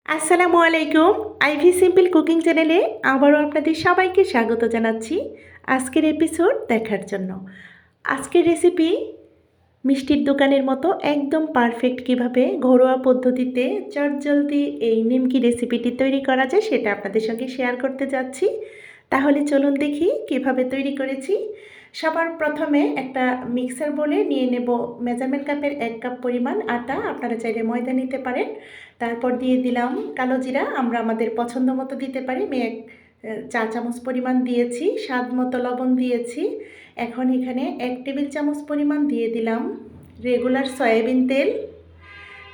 আসসালামু আলাইকুম। Ivy simple cooking চ্যানেলে আবারও আপনাদের সবাইকে স্বাগত জানাচ্ছি আজকের এপিসোড দেখার জন্য। আজকের রেসিপি মিষ্টির দোকানের মতো একদম পারফেক্ট কিভাবে ঘরোয়া পদ্ধতিতে চটজলদি এই নিমকি রেসিপিটি তৈরি করা যায় সেটা আপনাদের সঙ্গে শেয়ার করতে যাচ্ছি। তাহলে চলুন দেখি কিভাবে তৈরি করেছি। সবার প্রথমে একটা মিক্সার বোলে নিয়ে নেব মেজারমেন্ট কাপের 1 কাপ পরিমাণ আটা, আপনারা চাইলে ময়দা নিতে পারেন। তারপর দিয়ে দিলাম কালো জিরা, আমরা আমাদের পছন্দ মতো দিতে পারি। আমি 1 চা চামচ পরিমাণ দিয়েছি, স্বাদ মতো লবণ দিয়েছি। এখন এখানে 1 টেবিল চামচ পরিমাণ দিয়ে দিলাম রেগুলার সয়াবিন তেল।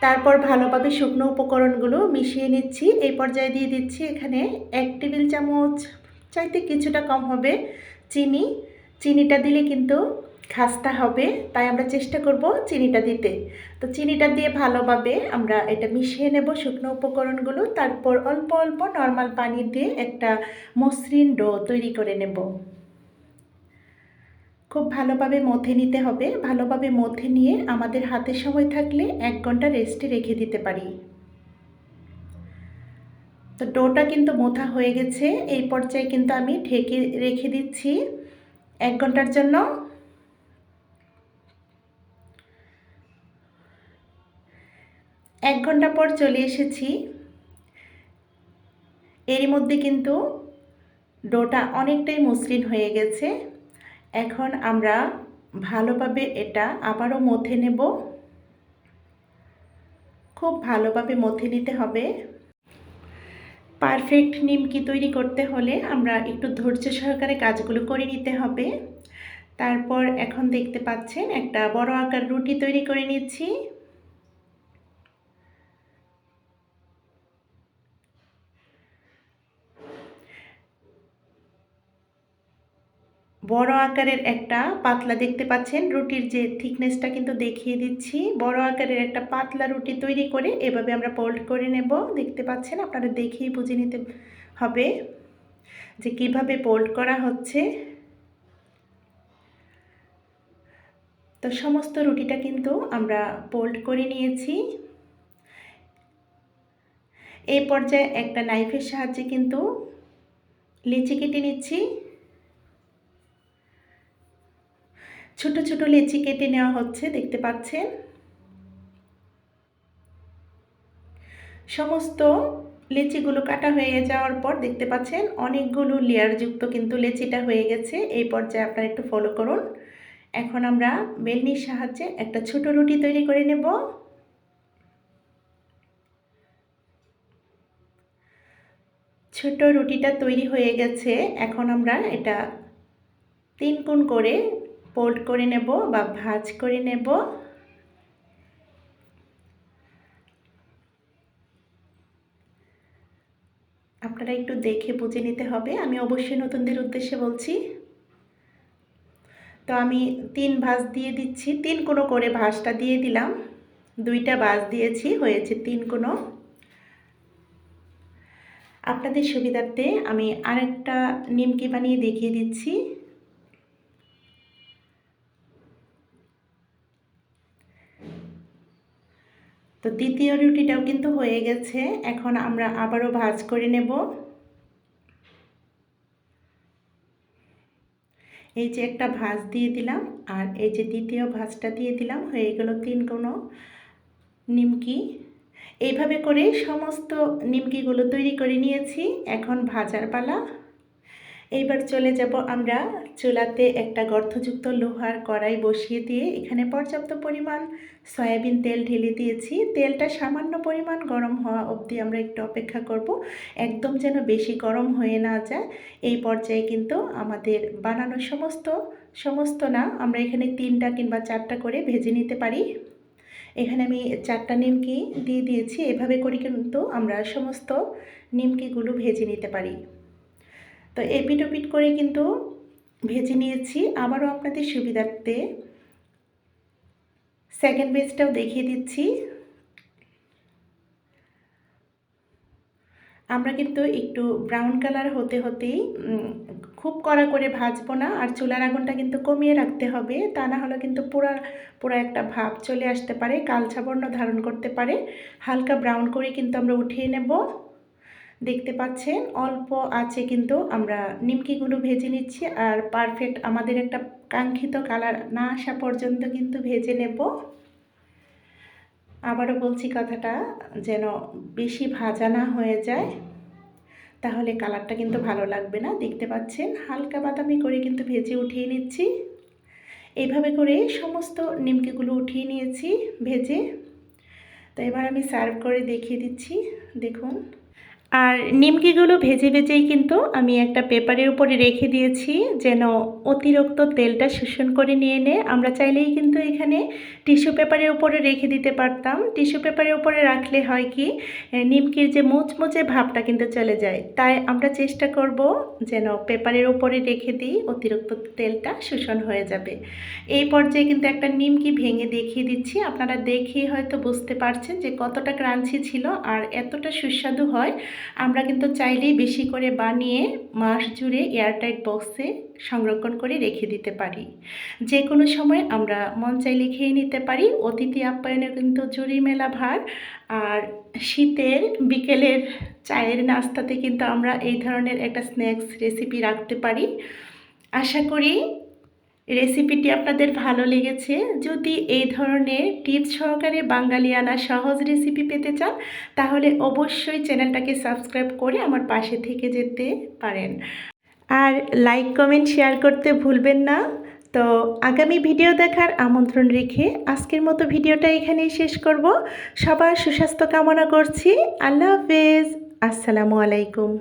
তারপর ভালোভাবে শুকনো উপকরণগুলো মিশিয়ে নিচ্ছি। এই পর্যায়ে দিয়ে দিচ্ছি এখানে 1 টেবিল চামচ চাইতে কিছুটা কম হবে চিনি। চিনিটা দিলে কিন্তু খাস্তা হবে, তাই আমরা চেষ্টা করব চিনিটা দিতে। তো চিনিটা দিয়ে ভালোভাবে আমরা এটা মিশিয়ে নেব শুকনো উপকরণগুলো। তারপর অল্প অল্প নর্মাল পানি দিয়ে একটা মসৃণ ডো তৈরি করে নেব। খুব ভালোভাবে মথে নিতে হবে। ভালোভাবে মথে নিয়ে আমাদের হাতে সময় থাকলে 1 ঘন্টা রেস্টে রেখে দিতে পারি। তো ডোটা কিন্তু মোথা হয়ে গেছে। এই পর্যায়ে কিন্তু আমি ঢেকে রেখে দিচ্ছি 1 ঘন্টার জন্য। 1 ঘন্টা পর চলে এসেছি। এরই মধ্যে কিন্তু ডোটা অনেকটাই মসৃণ হয়ে গেছে। এখন আমরা ভালোভাবে এটা আবারও মথে নেব। খুব ভালোভাবে মথে নিতে হবে। পারফেক্ট নিমকি তৈরি করতে হলে আমরা একটু ধৈর্য সহকারে কাজগুলো করে নিতে হবে। তারপর এখন দেখতে পাচ্ছেন একটা বড় আকার রুটি তৈরি করে নিচ্ছি। বড় আকারের একটা পাতলা দেখতে পাচ্ছেন, রুটির যে থিকনেসটা কিন্তু দেখিয়ে দিচ্ছি। বড় আকারের একটা পাতলা রুটি তৈরি করে এভাবে আমরা ফোল্ড করে নেব। দেখতে পাচ্ছেন, আপনারা দেখেই বুঝে নিতে হবে যে কিভাবে ফোল্ড করা হচ্ছে। তো সমস্ত রুটিটা কিন্তু আমরা ফোল্ড করে নিয়েছি। এই পর্যায়ে একটা নাইফের সাহায্যে কিন্তু লেচি কেটে নিচ্ছি। ছোট ছোট লেচি কেটে নেওয়া হচ্ছে, দেখতে পাচ্ছেন। সমস্ত লেচিগুলো কাটা হয়ে যাওয়ার পর দেখতে পাচ্ছেন অনেকগুলো লেয়ারযুক্ত কিন্তু লেচিটা হয়ে গেছে। এই পর্যায়ে আপনারা একটু ফলো করুন। এখন আমরা বেলনির সাহায্যে একটা ছোট রুটি তৈরি করে নেব। ছোট রুটিটা তৈরি হয়ে গেছে। এখন আমরা এটা 3 কোণ করে ফোল্ড করে নেব বা ভাঁজ করে নেব। আপনারা একটু দেখে বুঝে নিতে হবে, আমি অবশ্যই নতুনদের উদ্দেশ্যে বলছি। তো আমি 3 ভাঁজ দিয়ে দিচ্ছি, 3 কোণ করে ভাঁজটা দিয়ে দিলাম। 2টা ভাঁজ দিয়েছি, হয়েছে 3 কোণ। আপনাদের সুবিধার্থে আমি আরেকটা নিমকি বানিয়ে দেখিয়ে দিচ্ছি। তো দ্বিতীয় রুটিটাও কিন্তু হয়ে গেছে। এখন আমরা আবারও ভাঁজ করে নেব। এই যে একটা ভাঁজ দিয়ে দিলাম, আর এই যে দ্বিতীয় ভাঁজটা দিয়ে দিলাম, হয়ে গেল 3 কোণ নিমকি। এইভাবে করে সমস্ত নিমকিগুলো তৈরি করে নিয়েছি। এখন ভাজার পালা। এইবার চলে যাব আমরা চুলাতে একটা গর্তযুক্ত লোহার কড়াই বসিয়ে দিয়ে এখানে পর্যাপ্ত পরিমাণ সয়াবিন তেল ঢেলে দিয়েছি। তেলটা সামান্য পরিমাণ গরম হওয়া অবধি আমরা একটু অপেক্ষা করব, একদম যেন বেশি গরম হয়ে না যায়। এই পর্যায়ে কিন্তু আমাদের বানানো সমস্ত না, আমরা এখানে 3টা কিংবা 4টা করে ভেজে নিতে পারি। এখানে আমি 4টা নিমকি দিয়ে দিয়েছি। এভাবে করে কিন্তু আমরা সমস্ত নিমকিগুলো ভেজে নিতে পারি। তো এপিট ওপিট করে কিন্তু ভেজে নিয়েছি। আবারও আপনাদের সুবিধার্থে সেকেন্ড ব্যাচটাও দেখিয়ে দিচ্ছি। আমরা কিন্তু একটু ব্রাউন কালার হতে হতেই খুব কড়া করে ভাজবো না, আর চুলার আগুনটা কিন্তু কমিয়ে রাখতে হবে, তা না হলে কিন্তু পুরা একটা ভাব চলে আসতে পারে, কালচা বর্ণ ধারণ করতে পারে। হালকা ব্রাউন করে কিন্তু আমরা উঠিয়ে নেব। দেখতে পাচ্ছেন অল্প আছে কিন্তু আমরা নিমকিগুলো ভেজে নিচ্ছি, আর পারফেক্ট আমাদের একটা কাঙ্ক্ষিত কালার না আসা পর্যন্ত কিন্তু ভেজে নেব। আবারও বলছি কথাটা, যেন বেশি ভাজা না হয়ে যায়, তাহলে কালারটা কিন্তু ভালো লাগবে না। দেখতে পাচ্ছেন হালকা বাদামি করে কিন্তু ভেজে উঠিয়ে নিচ্ছি। এইভাবে করে সমস্ত নিমকিগুলো উঠিয়ে নিয়েছি ভেজে। তো এবার আমি সার্ভ করে দেখিয়ে দিচ্ছি, দেখুন। আর নিমকিগুলো ভেজে ভেজেই কিন্তু আমি একটা পেপারের উপরে রেখে দিয়েছি, যেন অতিরিক্ত তেলটা শোষণ করে নিয়ে আমরা চাইলেই কিন্তু এখানে টিস্যু পেপারের উপরে রেখে দিতে পারতাম। টিস্যু পেপারের উপরে রাখলে হয় কি, নিমকির যে মুচমুচে ভাবটা কিন্তু চলে যায়। তাই আমরা চেষ্টা করব যেন পেপারের উপরে রেখে দিই, অতিরিক্ত তেলটা শোষণ হয়ে যাবে। এই পর্যায়ে কিন্তু একটা নিমকি ভেঙে দেখিয়ে দিচ্ছি। আপনারা দেখেই হয়তো বুঝতে পারছেন যে কতটা ক্রাঞ্চি ছিল আর এতটা সুস্বাদু হয়। আমরা কিন্তু চাইলেই বেশি করে বানিয়ে মাস জুড়ে এয়ারটাইট বক্সে সংরক্ষণ করে রেখে দিতে পারি। যে কোনো সময় আমরা মন চাইলে খেয়ে নিতে পারি। অতিথি আপ্যায়নে কিন্তু জুড়ি মেলা ভার। আর শীতের বিকেলের চায়ের নাস্তাতে কিন্তু আমরা এই ধরনের একটা স্ন্যাক্স রেসিপি রাখতে পারি। আশা করি রেসিপিটি আপনাদের ভালো লেগেছে। যদি এই ধরনের টিপস সহকারে বাঙালিয়ানা সহজ রেসিপি পেতে চান, তাহলে অবশ্যই চ্যানেলটাকে সাবস্ক্রাইব করে আমার পাশে থেকে যেতে পারেন। আর লাইক কমেন্ট শেয়ার করতে ভুলবেন না। তো আগামী ভিডিও দেখার আমন্ত্রণ রেখে আজকের মতো ভিডিওটা এখানেই শেষ করব। সবার সুস্বাস্থ্য কামনা করছি। আল্লাহ হাফেজ। আসসালামু আলাইকুম।